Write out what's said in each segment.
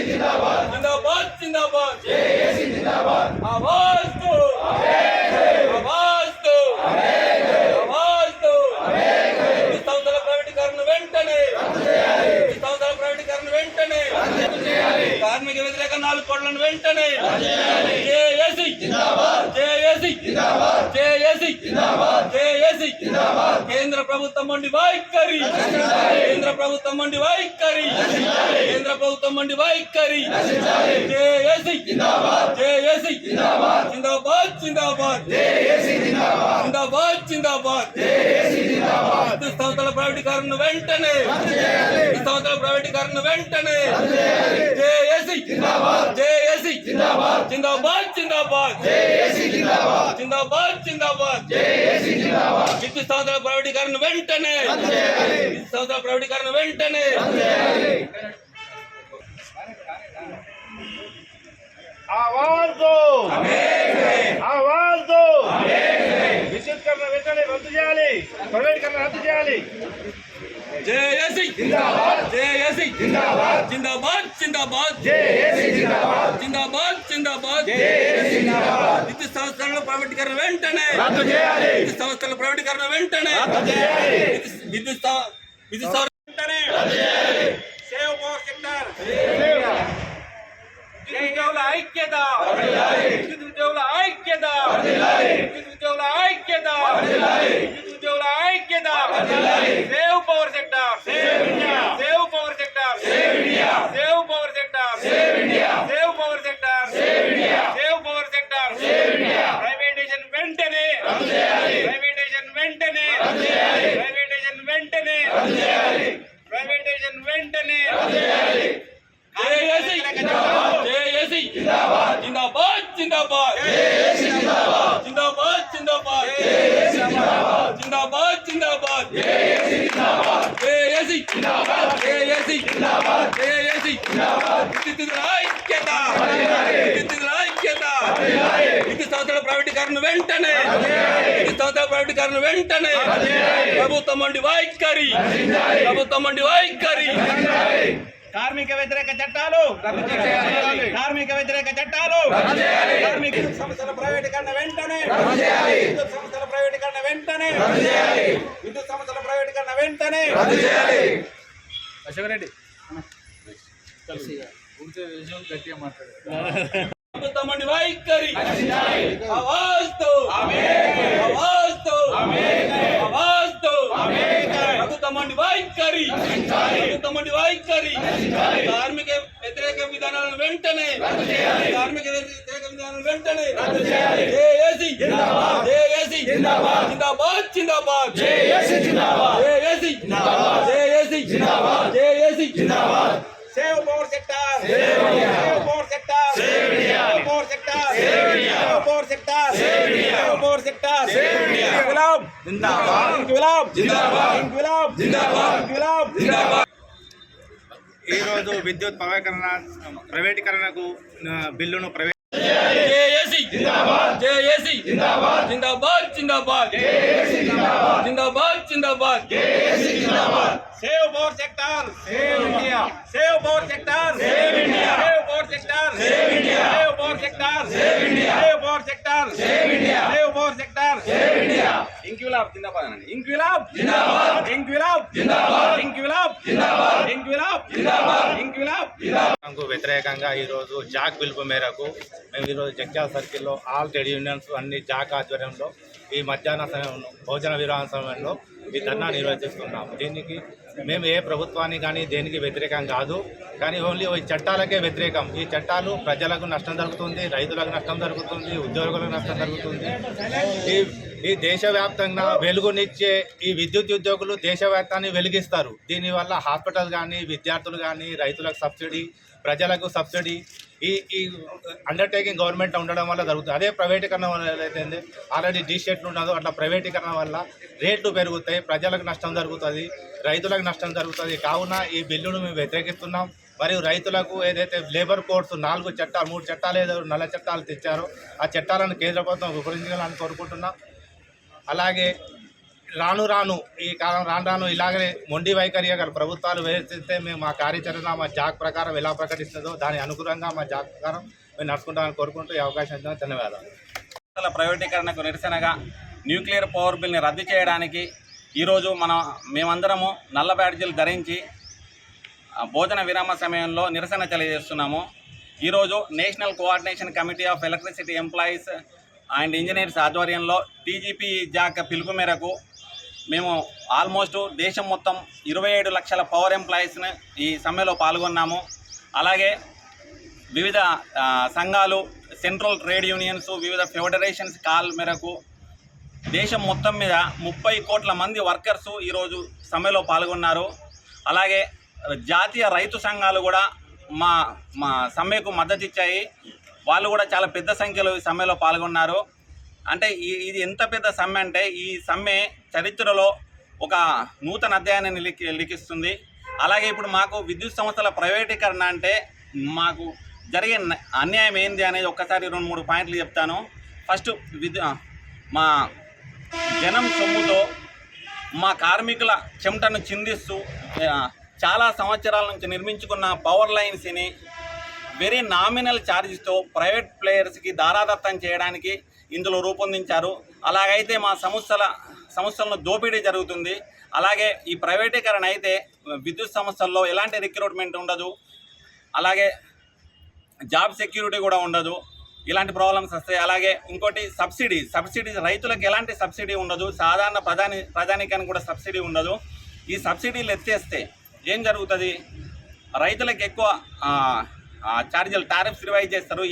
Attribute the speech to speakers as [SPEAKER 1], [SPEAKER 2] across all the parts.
[SPEAKER 1] जिंदाबाद जिंदाबाद आवाज दो आवाज दो आवाज दो संस्थల ప్రైవేటీకరణ వెంటనే సంస్థల ప్రైవేటీకరణ వెంటనే కార్మిక వ్యతిరేక 4 కోట్లను వెంటనే జేఏసీ జిందాబాద్ జేఏసీ జిందాబాద్ జేఏసీ జిందాబాద్ జేఏసీ జిందాబాద్ కేంద్ర ప్రభుత్వం మండి వైఖరి కేంద్ర ప్రభుత్వం మండి వైఖరి కేంద్ర ప్రభుత్వం మండి వైఖరి జేఏసీ జిందాబాద్ జేఏసీ జిందాబాద్ జిందాబాద్ జిందాబాద్ జేఏసీ జిందాబాద్ జిందాబాద్ జిందాబాద్ జేఏసీ జిందాబాద్ సంస్థల ప్రైవేటీకరణ వెంటనే సంస్థల ప్రైవేటీకరణ వెంటనే జేఏసీ జిందాబాద్ జేఏసీ జిందాబాద్ జిందాబాద్ జిందాబాద్ జేఏసీ జిందాబాద్ జిందాబాద్ జిందాబాద్ జేఏసీ జిందాబాద్ విద్యుత్ సంస్థల ప్రైవేటీకరణ వెంటనే విద్యుత్ సంస్థల ప్రైవేటీకరణ వెంటనే
[SPEAKER 2] आवाज दो आवाज दो విద్యుత్కరణ వెంటనే రద్దు చేయాలి ప్రైవేటీకరణ రద్దు చేయాలి
[SPEAKER 1] జేఏసీ జిందాబాద్ జేఏసీ జిందాబాద్ జిందాబాద్ జిందాబాద్
[SPEAKER 2] జేఏసీ జిందాబాద్
[SPEAKER 1] జిందాబాద్ జిందాబాద్
[SPEAKER 2] జేఏసీ జిందాబాద్
[SPEAKER 1] విద్యుత్ సంస్థల ప్రైవేటీకరణ వెంటనే
[SPEAKER 2] రద్దు చేయాలి
[SPEAKER 1] విద్యుత్ సంస్థల ప్రైవేటీకరణ వెంటనే
[SPEAKER 2] రద్దు చేయాలి
[SPEAKER 1] విద్యుత్ సంస్థల
[SPEAKER 2] వెంటనే రద్దు చేయాలి సేవ్ పవర్ సెక్టర్ ఉద్యోగుల ఐక్యత విద్యుత్ ఉద్యోగుల ఐక్యత విద్యుత్ ఉద్యోగుల ఐక్యత విద్యుత్ ఉద్యోగుల ఐక్యత save power sector save power sector save power sector save power sector save power sector privatisation వెంటనే ప్రైవేటైజేషన్ వెంటనే ప్రైవేటైజేషన్ వెంటనే ప్రైవేటైజేషన్ వెంటనే
[SPEAKER 1] జేఏసీ జేఏసీ జిందాబాద్ జిందాబాద్ జిందాబాద్ జేఏసీ జిందాబాద్ జిందాబాద్ జిందాబాద్ జేఏసీ జిందాబాద్ జిందాబాద్ జిందాబాద్ జేఏసీ జిందాబాద్ జేఏసీ జిందాబాద్ జేఏసీ జిందాబాద్ జేఏసీ జిందాబాద్ విద్యుత్ ఐక్యత విద్యుత్ ఐక్యత విద్యుత్ సంస్థల ప్రైవేటీకరణ వెంటనే విద్యుత్ సంస్థల ప్రైవేటీకరణ వెంటనే ప్రభుత్వం మండి వైఖరి ప్రభుత్వం మండి వైఖరి
[SPEAKER 2] కార్మిక వ్యతిరేక చట్టాలు కార్మిక వ్యతిరేక చట్టాలు కార్మిక సంస్థల ప్రైవేటీకరణ వెంటనే విద్యుత్ సంస్థల ప్రైవేటీకరణ వెంటనే విద్యుత్ సంస్థల ప్రైవేటీకరణ వెంటనే అశోక్ రెడ్డి గట్టిగా మాట్లాడారు
[SPEAKER 1] ప్రభుత్వం మండి వైఖరి ఆవాజ్ దో ఆవాజ్ దో ఆవాజ్ దో ప్రభుత్వం మండి వైఖరి ప్రభుత్వం మండి వైఖరి కార్మిక వ్యతిరేక విధానాలను వెంటనే కార్మిక వ్యతిరేక విధానాలను వెంటనే జేఏసీ జిందాబాద్ జేఏసీ జిందాబాద్ జిందాబాద్ జిందాబాద్ జేఏసీ జిందాబాద్ జేఏసీ జిందాబాద్ జేఏసీ జిందాబాద్ జేఏసీ జిందాబాద్
[SPEAKER 2] save power sector save power sector save power sector save power sector save power sector ఇంక్విలాబ్ జిందాబాద్ ఇంక్విలాబ్ జిందాబాద్ ఇంక్విలాబ్ జిందాబాద్ ఇంక్విలాబ్ జిందాబాద్ ఈరోజు విద్యుత్ ప్రైవేటీకరణకు బిల్లును
[SPEAKER 1] జేఏసీ జిందాబాద్ జేఏసీ జిందాబాద్ జిందాబాద్ జిందాబాద్ జేఏసీ జిందాబాద్ జిందాబాద్ జిందాబాద్ జేఏసీ జిందాబాద్
[SPEAKER 2] save power sector save India save power sector save India save power sector save India save power sector save India save power sector save India save power sector save India ఇంక్విలాబ్ జిందాబాద్ అనండి ఇంక్విలాబ్ జిందాబాద్ ఇంక్విలాబ్ జిందాబాద్ ఇంక్విలాబ్ జిందాబాద్ ఇంక్విలాబ్ జిందాబాద్ ఇంక్విలాబ్ జిందాబాద్ వ్యతిరేకంగా ఈరోజు జాక్ పిలుపు మేరకు మేము ఈరోజు జగ్జాల సర్కిల్లో ఆల్ ట్రేడ్ యూనియన్స్ అన్ని జాక్ ఆధ్వర్యంలో ఈ మధ్యాహ్న సమయంలో భోజన విరామ సమయంలో ఈ ధర్నా నిర్వహిస్తున్నాము. దీనికి మేము ఏ ప్రభుత్వాన్ని కానీ దేనికి వ్యతిరేకం కాదు, కానీ ఓన్లీ ఈ చట్టాలకే వ్యతిరేకం. ఈ చట్టాలు ప్రజలకు నష్టం జరుగుతుంది, రైతులకు నష్టం జరుగుతుంది, ఉద్యోగులకు నష్టం జరుగుతుంది. ఈ దేశవ్యాప్తంగా వెలుగునిచ్చే ఈ విద్యుత్ ఉద్యోగులు దేశవ్యాప్తాన్ని వెలిగిస్తారు. దీనివల్ల హాస్పిటల్ కానీ, విద్యార్థులు కానీ, రైతులకు సబ్సిడీ, ప్రజలకు సబ్సిడీ ఈ అండర్టేకింగ్ గవర్నమెంట్ ఉండడం వల్ల జరుగుతుంది. అదే ప్రైవేటీకరణ వల్ల ఏదైతే ఆల్రెడీ డీషెట్లు ఉన్నదో అట్లా ప్రైవేటీకరణ వల్ల రేట్లు పెరుగుతాయి, ప్రజలకు నష్టం జరుగుతుంది, రైతులకు నష్టం జరుగుతుంది. కావున ఈ బిల్లును మేము వ్యతిరేకిస్తున్నాం. మరియు రైతులకు ఏదైతే లేబర్ కోడ్స్ 4 చట్టాలు 3 చట్టాలు ఏదో నల్ల చట్టాలు తెచ్చారో ఆ చట్టాలను కేంద్ర ప్రభుత్వం ఉపయోగించాలని కోరుకుంటున్నాం. అలాగే
[SPEAKER 3] రాను రాను ఈ కాలం రాను ఇలాగనే మొండి వైఖరిగా గల ప్రభుత్వాలు వేస్తే మేము మా కార్యాచరణ మా జాక్ ప్రకారం ఎలా ప్రకటిస్తుందో దాని అనుగుణంగా మా జాక్ ప్రకారం మేము నడుచుకుంటామని కోరుకుంటూ ఈ అవకాశం ఇచ్చిన ధన్యవాదాలు.
[SPEAKER 2] ప్రైవేటీకరణకు నిరసనగా న్యూక్లియర్ పవర్ బిల్ని రద్దు చేయడానికి ఈరోజు మేమందరము నల్ల బ్యాడ్జీలు ధరించి భోజన విరామ సమయంలో నిరసన తెలియజేస్తున్నాము. ఈరోజు national coordination committee of electricity employees and engineers ఆధ్వర్యంలో టీజీపీ జాక్ పిలుపు మేరకు మేము ఆల్మోస్ట్ దేశం మొత్తం 27 లక్షల పవర్ ఎంప్లాయీస్ని ఈ సమ్మెలో పాల్గొన్నాము. అలాగే వివిధ సంఘాలు, సెంట్రల్ ట్రేడ్ యూనియన్స్, వివిధ ఫెడరేషన్స్ కాల్ మేరకు దేశం మొత్తం మీద 30 కోట్ల మంది వర్కర్సు ఈరోజు సమ్మెలో పాల్గొన్నారు. అలాగే జాతీయ రైతు సంఘాలు కూడా మా సమ్మెకు మద్దతు ఇచ్చాయి. వాళ్ళు కూడా చాలా పెద్ద సంఖ్యలో ఈ సమ్మెలో పాల్గొన్నారు. అంటే ఇది ఎంత పెద్ద సమ్మె అంటే ఈ సమ్మె చరిత్రలో ఒక నూతన అధ్యాయాన్ని లిఖిస్తుంది. అలాగే ఇప్పుడు మాకు విద్యుత్ సంస్థల ప్రైవేటీకరణ అంటే మాకు జరిగే అన్యాయం ఏంది అనేది ఒక్కసారి 2-3 పాయింట్లు చెప్తాను. ఫస్ట్ మా జనం సొమ్ముతో మా కార్మికుల చెమటను చిందిస్తూ చాలా సంవత్సరాల నుంచి నిర్మించుకున్న పవర్ లైన్స్ని వెరీ నామినల్ ఛార్జెస్తో ప్రైవేట్ ప్లేయర్స్కి దారాదత్తం చేయడానికి ఇందులో రూపొందించారు. అలాగైతే మా సంస్థలను దోపిడీ జరుగుతుంది. అలాగే ఈ ప్రైవేటీకరణ అయితే విద్యుత్ సంస్థల్లో ఎలాంటి రిక్రూట్మెంట్ ఉండదు, అలాగే జాబ్ సెక్యూరిటీ కూడా ఉండదు, ఇలాంటి ప్రాబ్లమ్స్ వస్తాయి. అలాగే ఇంకోటి సబ్సిడీస్ రైతులకు ఎలాంటి సబ్సిడీ ఉండదు, సాధారణ ప్రజానికానికి కూడా సబ్సిడీ ఉండదు. ఈ సబ్సిడీలు ఎత్తేస్తే ఏం జరుగుతుంది, రైతులకు ఎక్కువ ఛార్జీలు టారిఫ్స్ రివైజ్ చేస్తారు.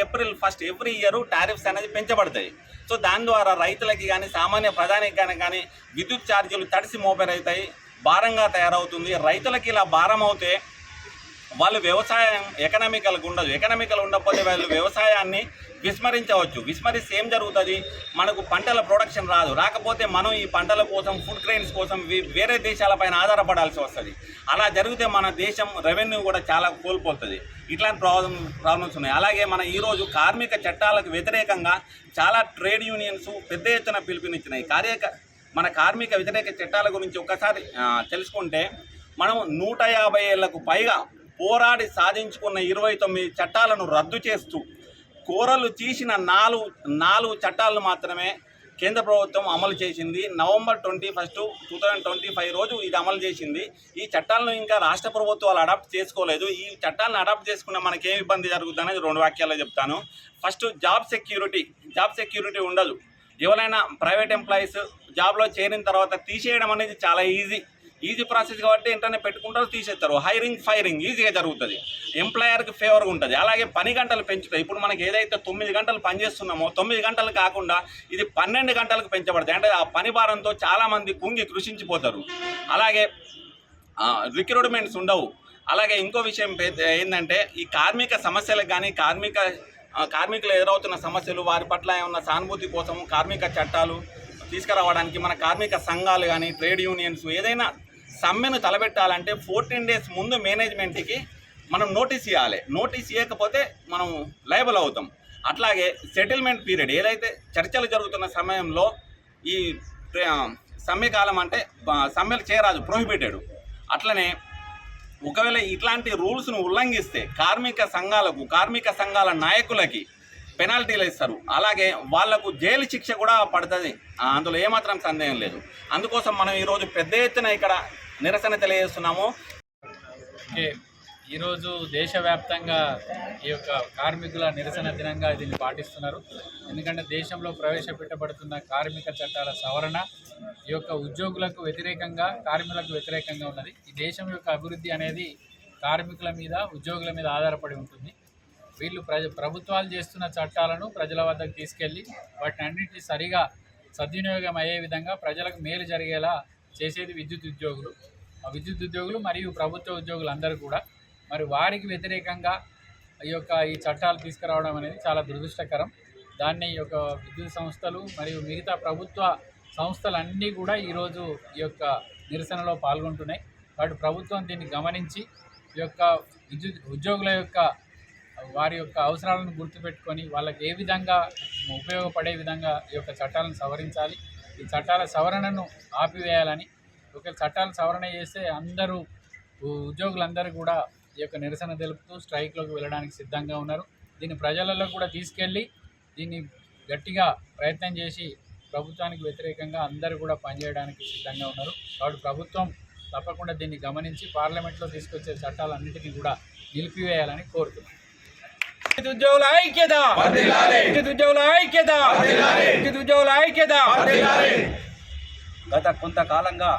[SPEAKER 2] ఏప్రిల్ 1 ఎవ్రీ ఇయర్ టారిఫ్స్ అనేది పెంచబడతాయి. సో దాని ద్వారా రైతులకి కానీ సామాన్య ప్రజానికానికి కానీ విద్యుత్ ఛార్జీలు తడిసి మోపెరైతాయి, భారంగా తయారవుతుంది. రైతులకి ఇలా భారం అవుతే వాళ్ళు వ్యవసాయం ఎకనామికల్గా ఉండదు. ఎకనామికల్ ఉండకపోతే వాళ్ళు వ్యవసాయాన్ని విస్మరిస్తే ఏం జరుగుతుంది, మనకు పంటల ప్రొడక్షన్ రాకపోతే మనం ఈ పంటల కోసం ఫుడ్ గ్రెయిన్స్ కోసం వేరే దేశాలపైన ఆధారపడాల్సి వస్తుంది. అలా జరిగితే మన దేశం రెవెన్యూ కూడా చాలా కోల్పోతుంది. ఇట్లాంటి ప్రాబ్లమ్స్ ఉన్నాయి. అలాగే మన ఈరోజు కార్మిక చట్టాలకు వ్యతిరేకంగా చాలా ట్రేడ్ యూనియన్స్ పెద్ద ఎత్తున పిలుపునిచ్చినాయి. మన కార్మిక వ్యతిరేక చట్టాల గురించి ఒక్కసారి తెలుసుకుంటే మనం 150 ఏళ్లకు పైగా పోరాడి సాధించుకున్న 29 చట్టాలను రద్దు చేస్తూ కోరలు తీసిన 4 చట్టాలను మాత్రమే కేంద్ర ప్రభుత్వం అమలు చేసింది. నవంబర్ 21, 2025 రోజు ఇది అమలు చేసింది. ఈ చట్టాలను ఇంకా రాష్ట్ర ప్రభుత్వాలు అడాప్ట్ చేసుకోలేదు. ఈ చట్టాలను అడాప్ట్ చేసుకున్న మనకేం ఇబ్బంది జరుగుతుంది అనేది 2 వాక్యాల్లో చెప్తాను. ఫస్ట్ జాబ్ సెక్యూరిటీ ఉండదు. ఎవరైనా ప్రైవేట్ ఎంప్లాయీస్ జాబ్లో చేరిన తర్వాత తీసేయడం అనేది చాలా ఈజీ ప్రాసెస్ కాబట్టి వెంటనే పెట్టుకుంటారు, తీసేస్తారు. ఫైరింగ్ ఈజీగా జరుగుతుంది, ఎంప్లాయర్కి ఫేవర్గా ఉంటుంది. అలాగే పని గంటలు పెంచుతాయి. ఇప్పుడు మనకి ఏదైతే 9 గంటలు పనిచేస్తున్నామో 9 గంటలు కాకుండా ఇది 12 గంటలకు పెంచబడతాయి. అంటే ఆ పని భారంతో చాలామంది కృషించిపోతారు. అలాగే రిక్రూట్మెంట్స్ ఉండవు. అలాగే ఇంకో విషయం ఏంటంటే ఈ కార్మిక సమస్యలకు కానీ కార్మికులు ఎదురవుతున్న సమస్యలు వారి పట్ల ఏమన్నా సానుభూతి కోసం కార్మిక చట్టాలు తీసుకురావడానికి మన కార్మిక సంఘాలు కానీ ట్రేడ్ యూనియన్స్ ఏదైనా సమ్మెను తలబెట్టాలంటే 14 డేస్ ముందు మేనేజ్మెంట్కి మనం నోటీస్ ఇవ్వాలి. నోటీస్ ఇవ్వకపోతే మనం లయబుల్ అవుతాం. అట్లాగే సెటిల్మెంట్ పీరియడ్ ఏదైతే చర్చలు జరుగుతున్న సమయంలో ఈ సమ్మె కాలం అంటే సమ్మెలు చేయరాదు, ప్రొహిబిటెడ్. అట్లనే ఒకవేళ ఇట్లాంటి రూల్స్ను ఉల్లంఘిస్తే కార్మిక సంఘాల నాయకులకి పెనాల్టీలు ఇస్తారు. అలాగే వాళ్లకు జైలు శిక్ష కూడా పడుతుంది. అందులో ఏమాత్రం సందేహం లేదు. అందుకోసం మనం ఈరోజు పెద్ద ఎత్తున ఇక్కడ నిరసన తెలియజేస్తున్నాము.
[SPEAKER 4] ఈరోజు దేశవ్యాప్తంగా ఈ యొక్క కార్మికుల నిరసన దినంగా దీన్ని పాటిస్తున్నారు. ఎందుకంటే దేశంలో ప్రవేశపెట్టబడుతున్న కార్మిక చట్టాల సవరణ ఈ యొక్క ఉద్యోగులకు వ్యతిరేకంగా, కార్మికులకు వ్యతిరేకంగా ఉన్నది. ఈ దేశం యొక్క అభివృద్ధి అనేది కార్మికుల మీద, ఉద్యోగుల మీద ఆధారపడి ఉంటుంది. వీళ్ళు ప్రభుత్వాలు చేస్తున్న చట్టాలను ప్రజల వద్దకు తీసుకెళ్ళి వాటిని అన్నింటినీ సరిగా సద్వినియోగం అయ్యే విధంగా ప్రజలకు మేలు జరిగేలా చేసేది విద్యుత్ ఉద్యోగులు మరియు ప్రభుత్వ ఉద్యోగులు అందరూ కూడా. మరి వారికి వ్యతిరేకంగా ఈ చట్టాలు తీసుకురావడం అనేది చాలా దురదృష్టకరం. దాన్ని ఈ యొక్క విద్యుత్ సంస్థలు మరియు మిగతా ప్రభుత్వ సంస్థలన్నీ కూడా ఈరోజు ఈ యొక్క నిరసనలో పాల్గొంటున్నాయి. కాబట్టి ప్రభుత్వం దీన్ని గమనించి ఈ యొక్క విద్యుత్ ఉద్యోగుల యొక్క వారి యొక్క అవసరాలను గుర్తుపెట్టుకొని వాళ్ళకి ఏ విధంగా ఉపయోగపడే విధంగా ఈ యొక్క చట్టాలను సవరించాలి. ఈ చట్టాల సవరణను ఆపివేయాలని, ఒకవేళ చట్టాల సవరణ చేస్తే అందరూ ఉద్యోగులందరూ కూడా ఈ యొక్క నిరసన తెలుపుతూ స్ట్రైక్లోకి వెళ్ళడానికి సిద్ధంగా ఉన్నారు. దీన్ని ప్రజలలో కూడా తీసుకెళ్ళి దీన్ని గట్టిగా ప్రయత్నం చేసి ప్రభుత్వానికి వ్యతిరేకంగా అందరూ కూడా పనిచేయడానికి సిద్ధంగా ఉన్నారు. కాబట్టి ప్రభుత్వం తప్పకుండా దీన్ని గమనించి పార్లమెంట్లో తీసుకొచ్చే చట్టాలన్నింటినీ కూడా నిలిపివేయాలని కోరుతున్నాం.
[SPEAKER 2] ఉద్యోగుల ఐక్యత, ఉద్యోగుల ఐక్యత, ఉద్యోగుల ఐక్యత.
[SPEAKER 5] గత కొంతకాలంగా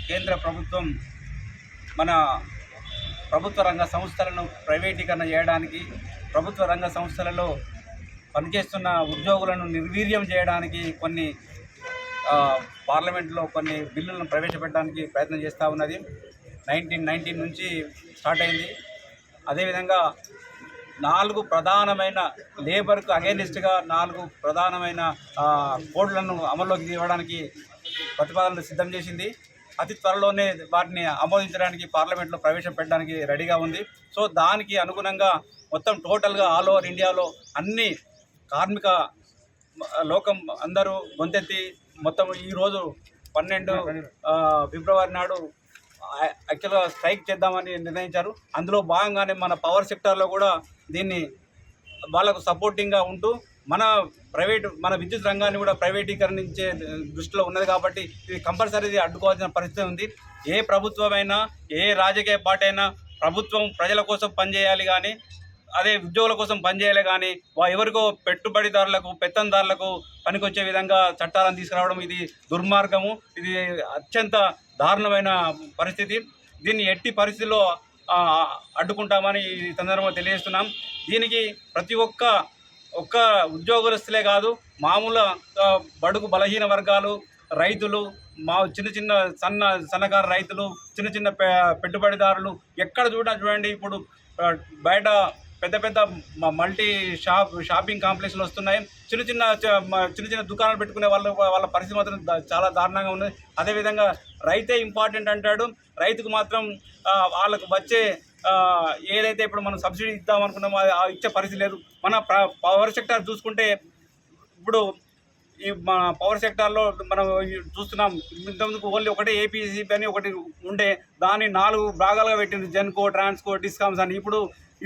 [SPEAKER 5] కేంద్ర ప్రభుత్వం మన ప్రభుత్వ రంగ సంస్థలను ప్రైవేటీకరణ చేయడానికి, ప్రభుత్వ రంగ సంస్థలలో పనిచేస్తున్న ఉద్యోగులను నిర్వీర్యం చేయడానికి కొన్ని పార్లమెంట్లో కొన్ని బిల్లులను ప్రవేశపెట్టడానికి ప్రయత్నం చేస్తూ ఉన్నది. 1919 నుంచి స్టార్ట్ అయింది. అదేవిధంగా 4 ప్రధానమైన లేబర్కు అగైనిస్ట్గా 4 ప్రధానమైన కోడ్లను అమల్లోకి ఇవ్వడానికి ప్రతిపాదనలు సిద్ధం చేసింది. అతి త్వరలోనే వాటిని ఆమోదించడానికి పార్లమెంట్లో ప్రవేశపెట్టడానికి రెడీగా ఉంది. సో దానికి అనుగుణంగా మొత్తం టోటల్గా ఆల్ ఓవర్ ఇండియాలో అన్ని కార్మిక లోకం అందరూ గొంతెత్తి మొత్తం ఈరోజు 12 ఫిబ్రవరి నాడు యాక్చువల్గా స్ట్రైక్ చేద్దామని నిర్ణయించారు. అందులో భాగంగానే మన పవర్ సెక్టార్లో కూడా దీన్ని వాళ్ళకు సపోర్టింగ్గా ఉంటూ మన విద్యుత్ రంగాన్ని కూడా ప్రైవేటీకరణించే దృష్టిలో ఉన్నది. కాబట్టి ఇది కంపల్సరీ అడ్డుకోవాల్సిన పరిస్థితి ఉంది. ఏ ప్రభుత్వమైనా, ఏ రాజకీయ పార్టీ అయినా ప్రభుత్వం ప్రజల కోసం పనిచేయాలి కానీ, అదే ఉద్యోగుల కోసం పనిచేయాలి కానీ ఎవరికో పెట్టుబడిదారులకు, పెత్తందారులకు పనికొచ్చే విధంగా చట్టాలను తీసుకురావడం ఇది దుర్మార్గము. ఇది అత్యంత దారుణమైన పరిస్థితి. దీన్ని ఎట్టి పరిస్థితుల్లో అడ్డుకుంటామని ఈ సందర్భంగా తెలియజేస్తున్నాం. దీనికి ప్రతి ఒక్క ఉద్యోగస్తులే కాదు, మామూలు బడుగు బలహీన వర్గాలు, రైతులు, సన్నకారు రైతులు, చిన్న పెట్టుబడిదారులు ఎక్కడ చూడండి. ఇప్పుడు బయట పెద్ద మల్టీ షాపింగ్ కాంప్లెక్స్లు వస్తున్నాయి. చిన్న దుకాణాలు పెట్టుకునే వాళ్ళ పరిస్థితి మాత్రం చాలా దారుణంగా ఉన్నది. అదేవిధంగా రైతే ఇంపార్టెంట్ అంటాడు. రైతుకు మాత్రం వాళ్ళకు వచ్చే ఏదైతే ఇప్పుడు మనం సబ్సిడీ ఇద్దామనుకున్నామో ఇచ్చే పరిస్థితి లేదు. మన పవర్ సెక్టార్ చూసుకుంటే ఇప్పుడు ఈ మన పవర్ సెక్టార్లో మనం చూస్తున్నాం. ఇంతకుముందుకు ఓన్లీ ఒకటే ఏపీసీబీ అని ఒకటి ఉండే, దాన్ని 4 భాగాలుగా పెట్టింది, జెన్కో, ట్రాన్స్కో, డిస్కామ్స్ అని.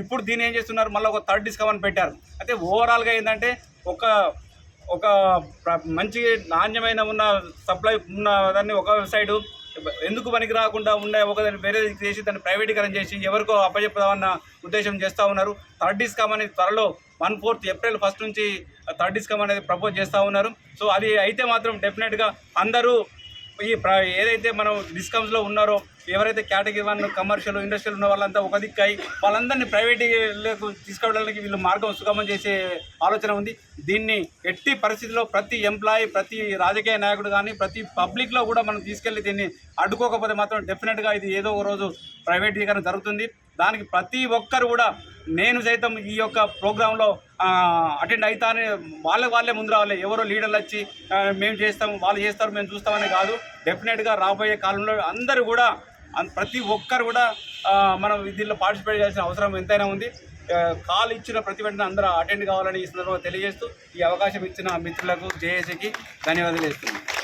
[SPEAKER 5] ఇప్పుడు దీన్ని ఏం చేస్తున్నారు, మళ్ళీ ఒక థర్డ్ డిస్కమ్ అని పెట్టారు. అయితే ఓవరాల్గా ఏంటంటే ఒక మంచి నాణ్యమైన ఉన్న సప్లై ఉన్న దాన్ని ఒక సైడు ఎందుకు పనికి రాకుండా ఒకదాన్ని వేరే చేసి దాన్ని ప్రైవేటీకరణ చేసి ఎవరికో అప్పచెప్పామన్న ఉద్దేశం చేస్తూ ఉన్నారు. థర్డ్ డిస్కమ్ అనేది త్వరలో 14 ఏప్రిల్ 1 నుంచి థర్డ్ డిస్కమ్ అనేది ప్రపోజ్ చేస్తూ ఉన్నారు. సో అది అయితే మాత్రం డెఫినెట్గా అందరూ ఏదైతే మనం డిస్కమ్స్లో ఉన్నారో, ఎవరైతే కేటగిరీ 1 కమర్షియల్, ఇండస్ట్రియల్ ఉన్న వాళ్ళంతా ఒక దిక్కై వాళ్ళందరినీ ప్రైవేటీలకు తీసుకెళ్ళడానికి వీళ్ళు మార్గం సుగమం చేసే ఆలోచన ఉంది. దీన్ని ఎట్టి పరిస్థితుల్లో ప్రతి ఎంప్లాయీ, ప్రతి రాజకీయ నాయకుడు కానీ, ప్రతి పబ్లిక్లో కూడా మనం తీసుకెళ్ళి దీన్ని అడ్డుకోకపోతే మాత్రం డెఫినెట్గా ఇది ఏదో ఒక రోజు ప్రైవేటీకరణ జరుగుతుంది. దానికి ప్రతి ఒక్కరు కూడా, నేను సైతం ఈ యొక్క ప్రోగ్రాంలో అటెండ్ అవుతానే వాళ్ళే ముందు రావాలి. ఎవరో లీడర్లు వచ్చి మేము చేస్తాము, వాళ్ళు చేస్తారు, మేము చూస్తామని కాదు. డెఫినెట్గా రాబోయే కాలంలో అందరూ కూడా, ప్రతి ఒక్కరు కూడా మనం దీనిలో పార్టిసిపేట్ చేయాల్సిన అవసరం ఎంతైనా ఉంది. కాల్ ఇచ్చిన ప్రతి వెంటనే అందరూ అటెండ్ కావాలని ఈ సందర్భంగా తెలియజేస్తూ ఈ అవకాశం ఇచ్చిన మిత్రులకు, జేఏసీకి ధన్యవాదాలు చేస్తున్నాను.